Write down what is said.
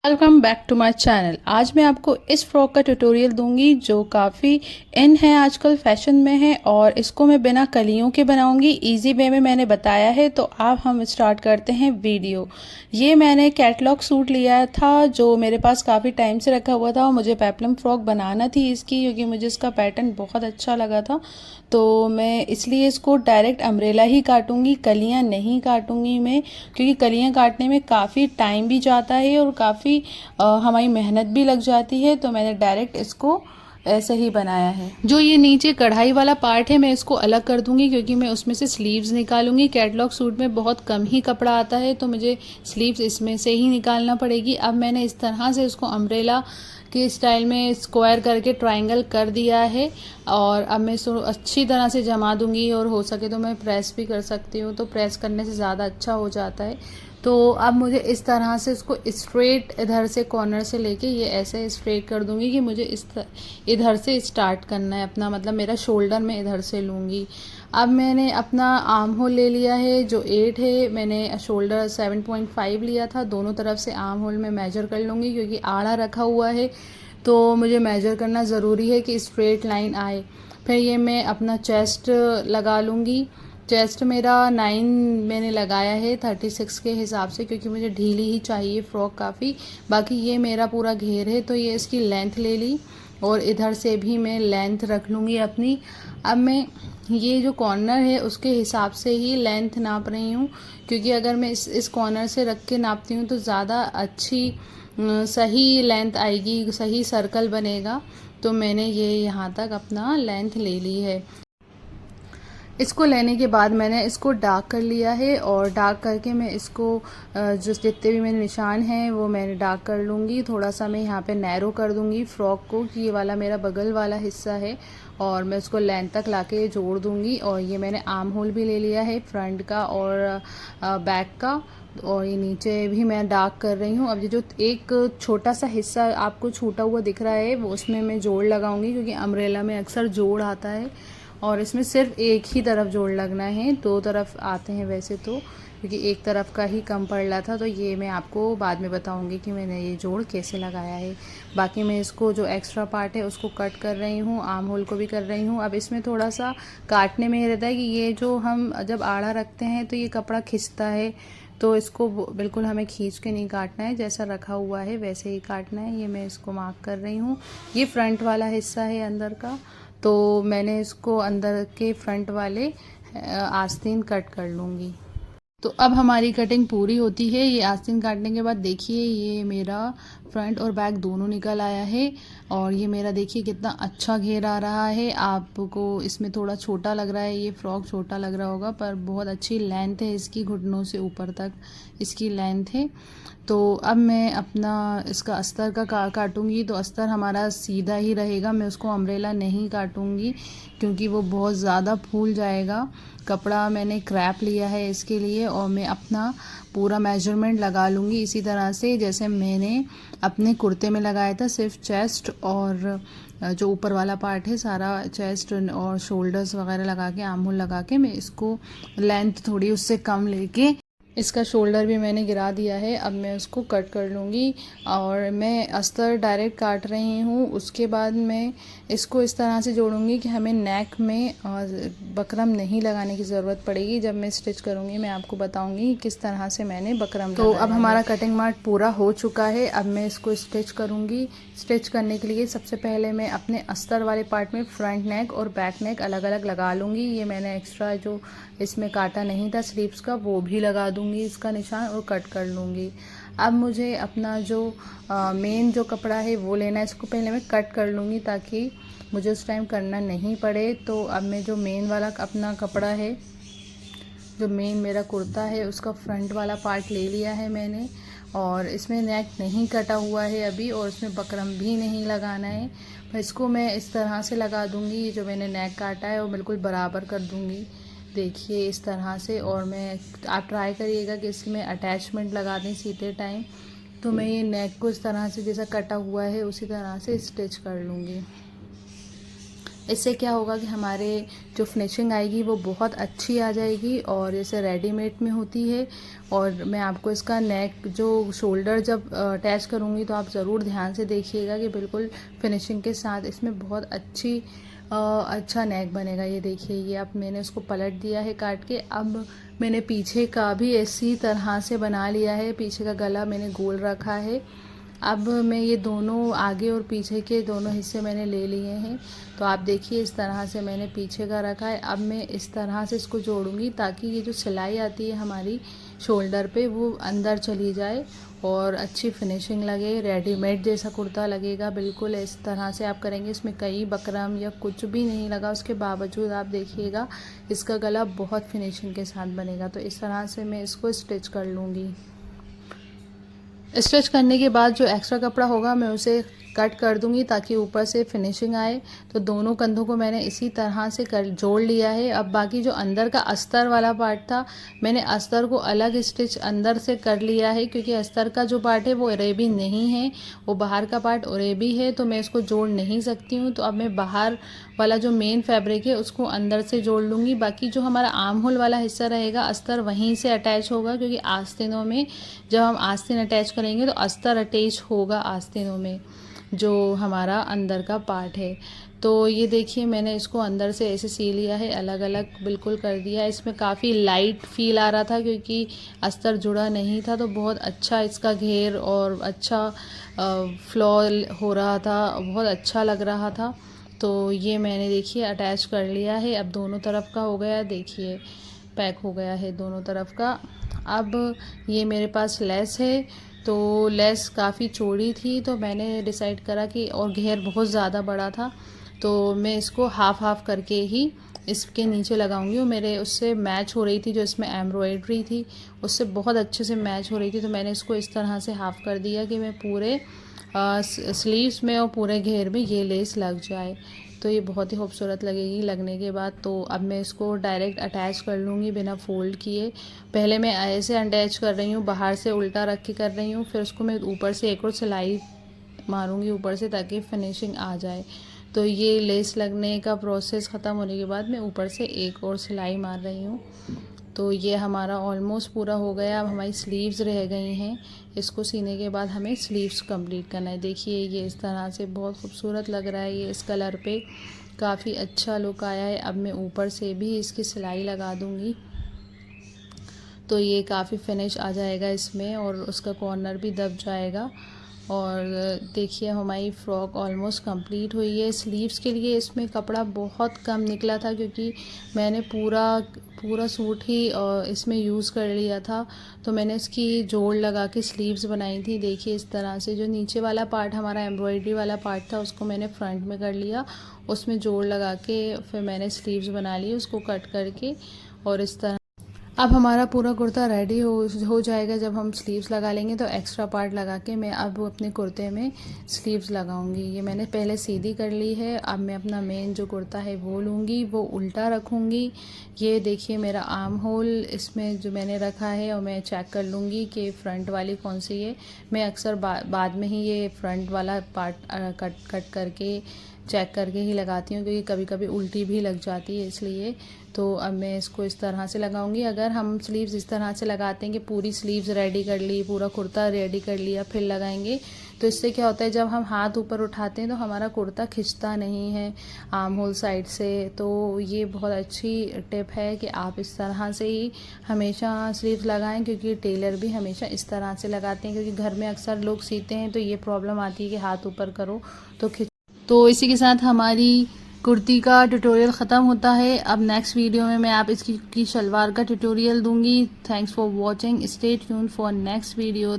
Welcome back to my channel. आज मैं आपको इस फ्रॉक का ट्यूटोरियल दूंगी जो काफ़ी इन है, आजकल फैशन में है, और इसको मैं बिना कलियों के बनाऊंगी। इजी वे में मैंने बताया है। तो अब हम स्टार्ट करते हैं वीडियो। ये मैंने कैटलॉग सूट लिया था जो मेरे पास काफ़ी टाइम से रखा हुआ था और मुझे पेप्लम फ्रॉक बनाना थी इसकी, क्योंकि मुझे इसका पैटर्न बहुत अच्छा लगा था। तो मैं इसलिए इसको डायरेक्ट अम्ब्रेला ही काटूंगी, कलियां नहीं काटूंगी मैं, क्योंकि कलियां काटने में काफ़ी टाइम भी जाता है और काफ़ी हमारी मेहनत भी लग जाती है। तो मैंने डायरेक्ट इसको ऐसे ही बनाया है। जो ये नीचे कढ़ाई वाला पार्ट है मैं इसको अलग कर दूंगी, क्योंकि मैं उसमें से स्लीव्स निकालूंगी। कैटलॉग सूट में बहुत कम ही कपड़ा आता है तो मुझे स्लीव्स इसमें से ही निकालना पड़ेगी। अब मैंने इस तरह से इसको अम्ब्रेला के स्टाइल में स्क्वायर करके ट्रायंगल कर दिया है, और अब मैं इसको अच्छी तरह से जमा दूंगी, और हो सके तो मैं प्रेस भी कर सकती हूँ, तो प्रेस करने से ज़्यादा अच्छा हो जाता है। तो अब मुझे इस तरह से इसको स्ट्रेट इधर से कॉर्नर से लेके ये ऐसे स्ट्रेट कर दूंगी कि मुझे इधर से स्टार्ट करना है अपना, मतलब मेरा शोल्डर में इधर से लूँगी। अब मैंने अपना आर्म होल ले लिया है जो 8 है, मैंने शोल्डर 7.5 लिया था। दोनों तरफ से आर्म होल में मेजर कर लूँगी, क्योंकि आड़ा रखा हुआ है तो मुझे मेजर करना ज़रूरी है कि स्ट्रेट लाइन आए। फिर ये मैं अपना चेस्ट लगा लूँगी। चेस्ट मेरा 9 मैंने लगाया है 36 के हिसाब से, क्योंकि मुझे ढीली ही चाहिए फ्रॉक काफ़ी। बाकी ये मेरा पूरा घेर है तो ये इसकी लेंथ ले ली, और इधर से भी मैं लेंथ रख लूँगी अपनी। अब मैं ये जो कॉर्नर है उसके हिसाब से ही लेंथ नाप रही हूँ, क्योंकि अगर मैं इस कॉर्नर से रख के नापती हूँ तो ज़्यादा अच्छी सही लेंथ आएगी, सही सर्कल बनेगा। तो मैंने ये यहाँ तक अपना लेंथ ले ली है। इसको लेने के बाद मैंने इसको डार्क कर लिया है, और डार्क करके मैं इसको जो जितने भी मेरे निशान हैं वो मैंने डार्क कर लूँगी। थोड़ा सा मैं यहाँ पे नैरो कर दूँगी फ्रॉक को, कि ये वाला मेरा बगल वाला हिस्सा है, और मैं उसको लेंथ तक लाके जोड़ दूँगी। और ये मैंने आर्म होल भी ले लिया है फ्रंट का और बैक का, और ये नीचे भी मैं डार्क कर रही हूँ। अब ये जो एक छोटा सा हिस्सा आपको छूटा हुआ दिख रहा है वो उसमें मैं जोड़ लगाऊंगी, क्योंकि अम्ब्रेला में अक्सर जोड़ आता है और इसमें सिर्फ एक ही तरफ जोड़ लगना है, दो तरफ आते हैं वैसे तो, क्योंकि एक तरफ का ही कम पड़ रहा था। तो ये मैं आपको बाद में बताऊंगी कि मैंने ये जोड़ कैसे लगाया है। बाकी मैं इसको जो एक्स्ट्रा पार्ट है उसको कट कर रही हूँ, आर्म होल को भी कर रही हूँ। अब इसमें थोड़ा सा काटने में ये रहता है कि ये जो हम जब आड़ा रखते हैं तो ये कपड़ा खिंचता है, तो इसको बिल्कुल हमें खींच के नहीं काटना है, जैसा रखा हुआ है वैसे ही काटना है। ये मैं इसको मार्क कर रही हूँ। ये फ्रंट वाला हिस्सा है अंदर का, तो मैंने इसको अंदर के फ्रंट वाले आस्तीन कट कर लूँगी। तो अब हमारी कटिंग पूरी होती है। ये आस्तीन काटने के बाद देखिए ये मेरा फ्रंट और बैक दोनों निकल आया है, और ये मेरा देखिए कितना अच्छा घेर आ रहा है। आपको इसमें थोड़ा छोटा लग रहा है, ये फ्रॉक छोटा लग रहा होगा, पर बहुत अच्छी लेंथ है इसकी, घुटनों से ऊपर तक इसकी लेंथ है। तो अब मैं अपना इसका अस्तर का काटूंगी, तो अस्तर हमारा सीधा ही रहेगा। मैं उसको अम्ब्रेला नहीं काटूंगी, क्योंकि वो बहुत ज़्यादा फूल जाएगा। कपड़ा मैंने क्रैप लिया है इसके लिए, और मैं अपना पूरा मेजरमेंट लगा लूँगी इसी तरह से जैसे मैंने अपने कुर्ते में लगाया था। सिर्फ चेस्ट और जो ऊपर वाला पार्ट है सारा, चेस्ट और शोल्डर्स वगैरह लगा के, आर्म होल लगा के, मैं इसको लेंथ थोड़ी उससे कम लेके इसका शोल्डर भी मैंने गिरा दिया है। अब मैं उसको कट कर लूँगी, और मैं अस्तर डायरेक्ट काट रही हूँ। उसके बाद मैं इसको इस तरह से जोड़ूंगी कि हमें नेक में बकरम नहीं लगाने की ज़रूरत पड़ेगी। जब मैं स्टिच करूँगी मैं आपको बताऊँगी किस तरह से मैंने बकरम लगाया। तो अब हमारा कटिंग मार्क पूरा हो चुका है। अब मैं इसको स्टिच करूँगी। स्टिच करने के लिए सबसे पहले मैं अपने अस्तर वाले पार्ट में फ्रंट नेक और बैक नेक अलग अलग लगा लूँगी। ये मैंने एक्स्ट्रा जो इसमें काटा नहीं था स्लीव्स का वो भी लगा दूँगी इसका निशान, और कट कर लूँगी। अब मुझे अपना जो मेन जो कपड़ा है वो लेना है। इसको पहले मैं कट कर लूँगी ताकि मुझे उस टाइम करना नहीं पड़े। तो अब मैं जो मेन वाला अपना कपड़ा है, जो मेन मेरा कुर्ता है, उसका फ्रंट वाला पार्ट ले लिया है मैंने, और इसमें नेक नहीं कटा हुआ है अभी, और इसमें बकरम भी नहीं लगाना है। इसको मैं इस तरह से लगा दूँगी, जो मैंने नेक काटा है वो बिल्कुल बराबर कर दूँगी, देखिए इस तरह से। और मैं आप ट्राई करिएगा कि इसमें अटैचमेंट लगा दें सीते टाइम। तो मैं ये नेक को इस तरह से जैसा कटा हुआ है उसी तरह से स्टिच कर लूँगी। इससे क्या होगा कि हमारे जो फिनिशिंग आएगी वो बहुत अच्छी आ जाएगी और जैसे रेडीमेड में होती है। और मैं आपको इसका नेक जो शोल्डर जब अटैच करूँगी तो आप ज़रूर ध्यान से देखिएगा कि बिल्कुल फिनिशिंग के साथ इसमें बहुत अच्छा नेक बनेगा। ये देखिए, ये अब मैंने उसको पलट दिया है काट के। अब मैंने पीछे का भी इसी तरह से बना लिया है, पीछे का गला मैंने गोल रखा है। अब मैं ये दोनों आगे और पीछे के दोनों हिस्से मैंने ले लिए हैं। तो आप देखिए, इस तरह से मैंने पीछे का रखा है। अब मैं इस तरह से इसको जोड़ूंगी ताकि ये जो सिलाई आती है हमारी शोल्डर पे वो अंदर चली जाए और अच्छी फिनिशिंग लगे, रेडीमेड जैसा कुर्ता लगेगा। बिल्कुल इस तरह से आप करेंगे, इसमें कई बकरम या कुछ भी नहीं लगा, उसके बावजूद आप देखिएगा इसका गला बहुत फिनिशिंग के साथ बनेगा। तो इस तरह से मैं इसको स्टिच कर लूँगी। स्टिच करने के बाद जो एक्स्ट्रा कपड़ा होगा मैं उसे कट कर दूंगी ताकि ऊपर से फिनिशिंग आए। तो दोनों कंधों को मैंने इसी तरह से जोड़ लिया है। अब बाकी जो अंदर का अस्तर वाला पार्ट था, मैंने अस्तर को अलग स्टिच अंदर से कर लिया है क्योंकि अस्तर का जो पार्ट है वो अरेबी नहीं है, वो बाहर का पार्ट अरेबी है, तो मैं इसको जोड़ नहीं सकती हूँ। तो अब मैं बाहर वाला जो मेन फैब्रिक है उसको अंदर से जोड़ लूँगी। बाकी जो हमारा आर्म होल वाला हिस्सा रहेगा, अस्तर वहीं से अटैच होगा क्योंकि आस्तीनों में जब हम आस्तीन अटैच करेंगे तो अस्तर अटैच होगा आस्तीनों में, जो हमारा अंदर का पार्ट है। तो ये देखिए, मैंने इसको अंदर से ऐसे सी लिया है, अलग अलग बिल्कुल कर दिया है। इसमें काफ़ी लाइट फील आ रहा था क्योंकि अस्तर जुड़ा नहीं था, तो बहुत अच्छा इसका घेर और अच्छा फ्लॉ हो रहा था, बहुत अच्छा लग रहा था। तो ये मैंने देखिए अटैच कर लिया है। अब दोनों तरफ का हो गया, देखिए पैक हो गया है दोनों तरफ का। अब ये मेरे पास लेस है, तो लेस काफ़ी चौड़ी थी, तो मैंने डिसाइड करा कि और घेर बहुत ज़्यादा बड़ा था, तो मैं इसको हाफ हाफ करके ही इसके नीचे लगाऊंगी। और मेरे उससे मैच हो रही थी, जो इसमें एम्ब्रॉयडरी थी उससे बहुत अच्छे से मैच हो रही थी, तो मैंने इसको इस तरह से हाफ कर दिया कि मैं पूरे स्लीव्स में और पूरे घेर में ये लेस लग जाए। तो ये बहुत ही खूबसूरत लगेगी लगने के बाद। तो अब मैं इसको डायरेक्ट अटैच कर लूँगी बिना फोल्ड किए। पहले मैं ऐसे अटैच कर रही हूँ, बाहर से उल्टा रख के कर रही हूँ, फिर उसको मैं ऊपर से एक और सिलाई मारूंगी ऊपर से ताकि फिनिशिंग आ जाए। तो ये लेस लगने का प्रोसेस ख़त्म होने के बाद मैं ऊपर से एक और सिलाई मार रही हूँ। तो ये हमारा ऑलमोस्ट पूरा हो गया। अब हमारी स्लीव्स रह गई हैं, इसको सीने के बाद हमें स्लीव्स कंप्लीट करना है। देखिए, ये इस तरह से बहुत खूबसूरत लग रहा है, ये इस कलर पे काफ़ी अच्छा लुक आया है। अब मैं ऊपर से भी इसकी सिलाई लगा दूँगी, तो ये काफ़ी फिनिश आ जाएगा इसमें और उसका कॉर्नर भी दब जाएगा। और देखिए, हमारी फ़्रॉक ऑलमोस्ट कंप्लीट हुई है। स्लीव्स के लिए इसमें कपड़ा बहुत कम निकला था क्योंकि मैंने पूरा सूट ही इसमें यूज़ कर लिया था, तो मैंने इसकी जोड़ लगा के स्लीव्स बनाई थी। देखिए, इस तरह से जो नीचे वाला पार्ट हमारा एम्ब्रॉयडरी वाला पार्ट था उसको मैंने फ्रंट में कर लिया, उसमें जोड़ लगा के फिर मैंने स्लीव्स बना ली उसको कट करके। और इस तरह अब हमारा पूरा कुर्ता रेडी हो जाएगा। जब हम स्लीव्स लगा लेंगे तो एक्स्ट्रा पार्ट लगा के मैं अब अपने कुर्ते में स्लीव्स लगाऊंगी। ये मैंने पहले सीधी कर ली है। अब मैं अपना मेन जो कुर्ता है वो लूँगी, वो उल्टा रखूँगी। ये देखिए मेरा आर्म होल इसमें जो मैंने रखा है, और मैं चेक कर लूँगी कि फ़्रंट वाली कौन सी है। मैं अक्सर बाद में ही ये फ्रंट वाला पार्ट कट करके चेक करके ही लगाती हूँ क्योंकि कभी कभी उल्टी भी लग जाती है, इसलिए। तो अब मैं इसको इस तरह से लगाऊंगी। अगर हम स्लीव्स इस तरह से लगाते हैं कि पूरी स्लीव्स रेडी कर ली, पूरा कुर्ता रेडी कर लिया, फिर लगाएंगे, तो इससे क्या होता है जब हम हाथ ऊपर उठाते हैं तो हमारा कुर्ता खिंचता नहीं है आर्म होल साइड से। तो ये बहुत अच्छी टिप है कि आप इस तरह से ही हमेशा स्लीव्स लगाएं, क्योंकि टेलर भी हमेशा इस तरह से लगाते हैं, क्योंकि घर में अक्सर लोग सीते हैं तो ये प्रॉब्लम आती है कि हाथ ऊपर करो तो तो इसी के साथ हमारी कुर्ती का ट्यूटोरियल ख़त्म होता है। अब नेक्स्ट वीडियो में मैं आप इसकी शलवार का ट्यूटोरियल दूंगी। Thanks for watching, stay tuned for next video.